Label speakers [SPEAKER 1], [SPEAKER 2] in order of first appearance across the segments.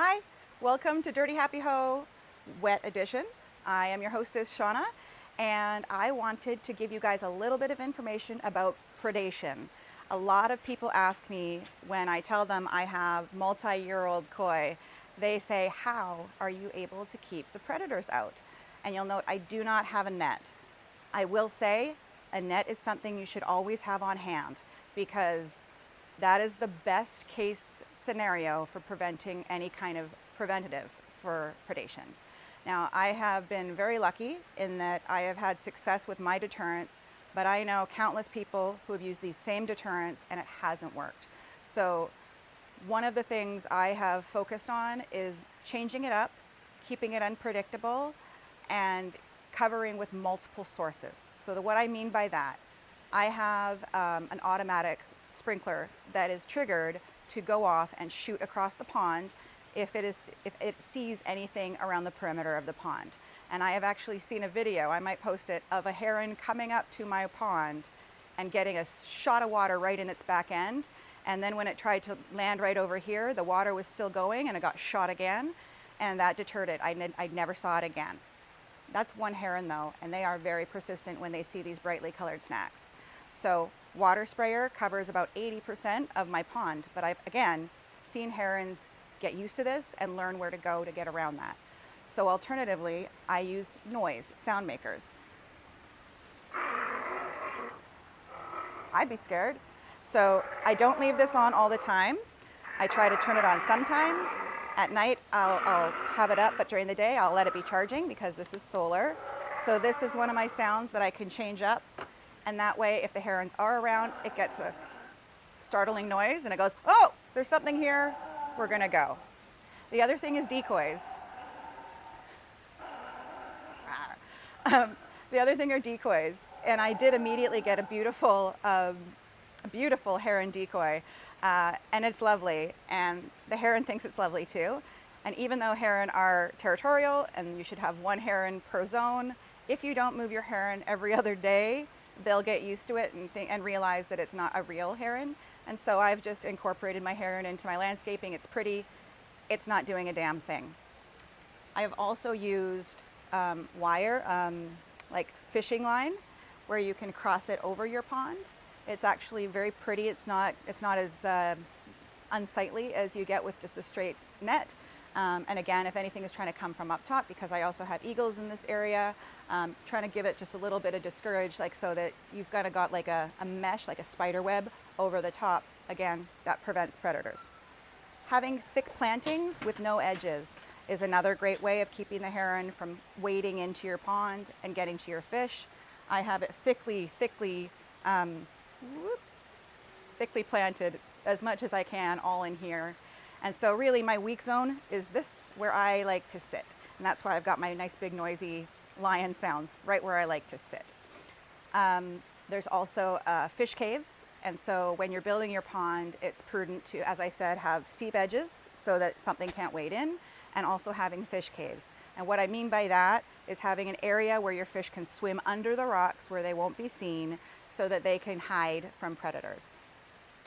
[SPEAKER 1] Hi, welcome to Dirty Happy Ho Wet Edition. I am your hostess, Shauna, and I wanted to give you guys a little bit of information about predation. A lot of people ask me when I tell them I have multi-year-old koi, they say, how are you able to keep the predators out? And you'll note I do not have a net. I will say a net is something you should always have on hand because that is the best case scenario for preventing any kind of preventative for predation. Now, I have been very lucky in that I have had success with my deterrents, but I know countless people who have used these same deterrents and it hasn't worked. So one of the things I have focused on is changing it up, keeping it unpredictable, and covering with multiple sources. So what I mean by that, I have an automatic sprinkler that is triggered to go off and shoot across the pond if it sees anything around the perimeter of the pond. And I have actually seen a video, I might post it, of a heron coming up to my pond and getting a shot of water right in its back end. And then when it tried to land right over here, the water was still going and it got shot again, and that deterred it. I never saw it again. That's one heron though, and they are very persistent when they see these brightly colored snacks. So water sprayer covers about 80% of my pond, but I've again seen herons get used to this and learn where to go to get around that. So alternatively, I use noise, sound makers. I'd be scared. So I don't leave this on all the time. I try to turn it on sometimes. At night, I'll have it up, but during the day, I'll let it be charging because this is solar. So this is one of my sounds that I can change up. And that way, if the herons are around, it gets a startling noise and it goes, oh, there's something here, we're gonna go. The other thing is decoys. The other thing are decoys. And I did immediately get a beautiful heron decoy. And it's lovely, and the heron thinks it's lovely too. And even though heron are territorial and you should have one heron per zone, if you don't move your heron every other day, they'll get used to it and realize that it's not a real heron. And so I've just incorporated my heron into my landscaping. It's pretty, it's not doing a damn thing. I have also used wire, like fishing line, where you can cross it over your pond. It's actually very pretty. It's not as unsightly as you get with just a straight net. And again, if anything is trying to come from up top, because I also have eagles in this area, trying to give it just a little bit of discourage, like so that you've got like a mesh, like a spider web over the top. Again, that prevents predators. Having thick plantings with no edges is another great way of keeping the heron from wading into your pond and getting to your fish. I have it thickly planted as much as I can all in here. And so really my weak zone is this, where I like to sit. And that's why I've got my nice big noisy lion sounds right where I like to sit. There's also fish caves. And so when you're building your pond, it's prudent to, as I said, have steep edges so that something can't wade in, and also having fish caves. And what I mean by that is having an area where your fish can swim under the rocks where they won't be seen so that they can hide from predators.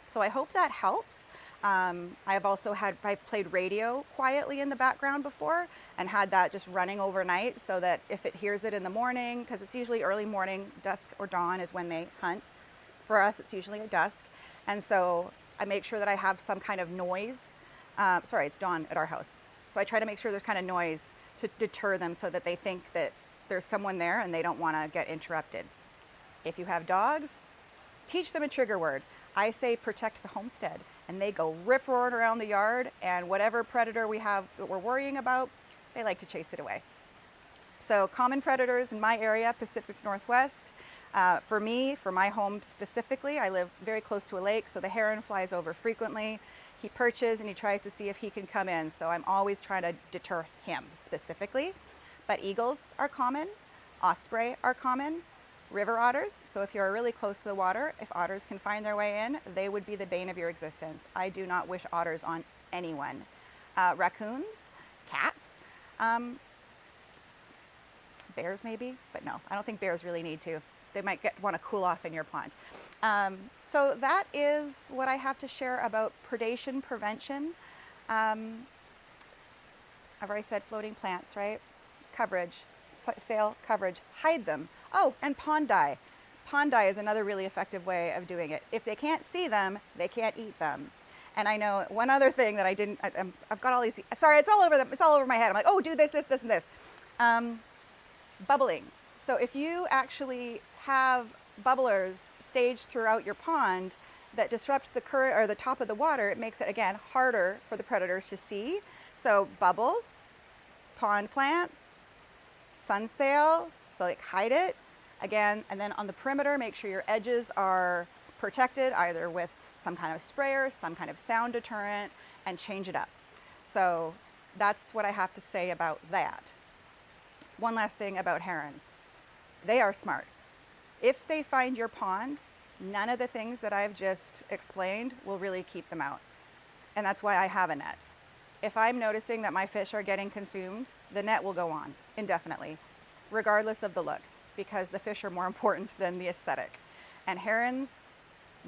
[SPEAKER 1] So I hope that helps. I've played radio quietly in the background before and had that just running overnight so that if it hears it in the morning, because it's usually early morning, dusk or dawn is when they hunt. For us, it's usually at dusk. And so I make sure that I have some kind of noise. Sorry, it's dawn at our house. So I try to make sure there's kind of noise to deter them so that they think that there's someone there and they don't want to get interrupted. If you have dogs, teach them a trigger word. I say protect the homestead, and they go rip-roaring around the yard, and whatever predator we have that we're worrying about, they like to chase it away. So common predators in my area, Pacific Northwest. For me, for my home specifically, I live very close to a lake, so the heron flies over frequently. He perches and he tries to see if he can come in, so I'm always trying to deter him specifically. But eagles are common, osprey are common, river otters. So if you're really close to the water, if otters can find their way in, they would be the bane of your existence. I do not wish otters on anyone. Raccoons, cats, bears maybe, but no, I don't think bears really need to. They might want to cool off in your pond. So that is what I have to share about predation prevention. I've already said floating plants, right? Coverage, sail coverage, hide them. Oh, and pond dye. Pond dye is another really effective way of doing it. If they can't see them, they can't eat them. And I know one other thing that I've got all these, sorry, it's all over my head. I'm like, oh, do this, and this. Bubbling. So if you actually have bubblers staged throughout your pond that disrupt the current or the top of the water, it makes it, again, harder for the predators to see. So bubbles, pond plants, sunsail, so like hide it. Again, and then on the perimeter, make sure your edges are protected either with some kind of sprayer, some kind of sound deterrent, and change it up. So that's what I have to say about that. One last thing about herons. They are smart. If they find your pond, none of the things that I've just explained will really keep them out. And that's why I have a net. If I'm noticing that my fish are getting consumed, the net will go on indefinitely, regardless of the look, because the fish are more important than the aesthetic. And herons,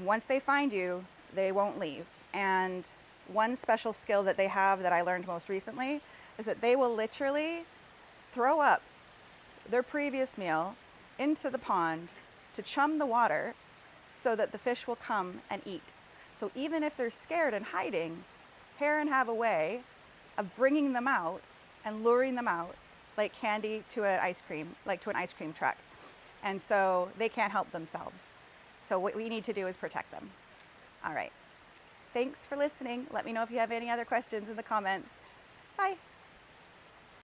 [SPEAKER 1] once they find you, they won't leave. And one special skill that they have that I learned most recently is that they will literally throw up their previous meal into the pond to chum the water so that the fish will come and eat. So even if they're scared and hiding, heron have a way of bringing them out and luring them out like candy to an ice cream, like to an ice cream truck. And so they can't help themselves. So what we need to do is protect them. All right. Thanks for listening. Let me know if you have any other questions in the comments. Bye.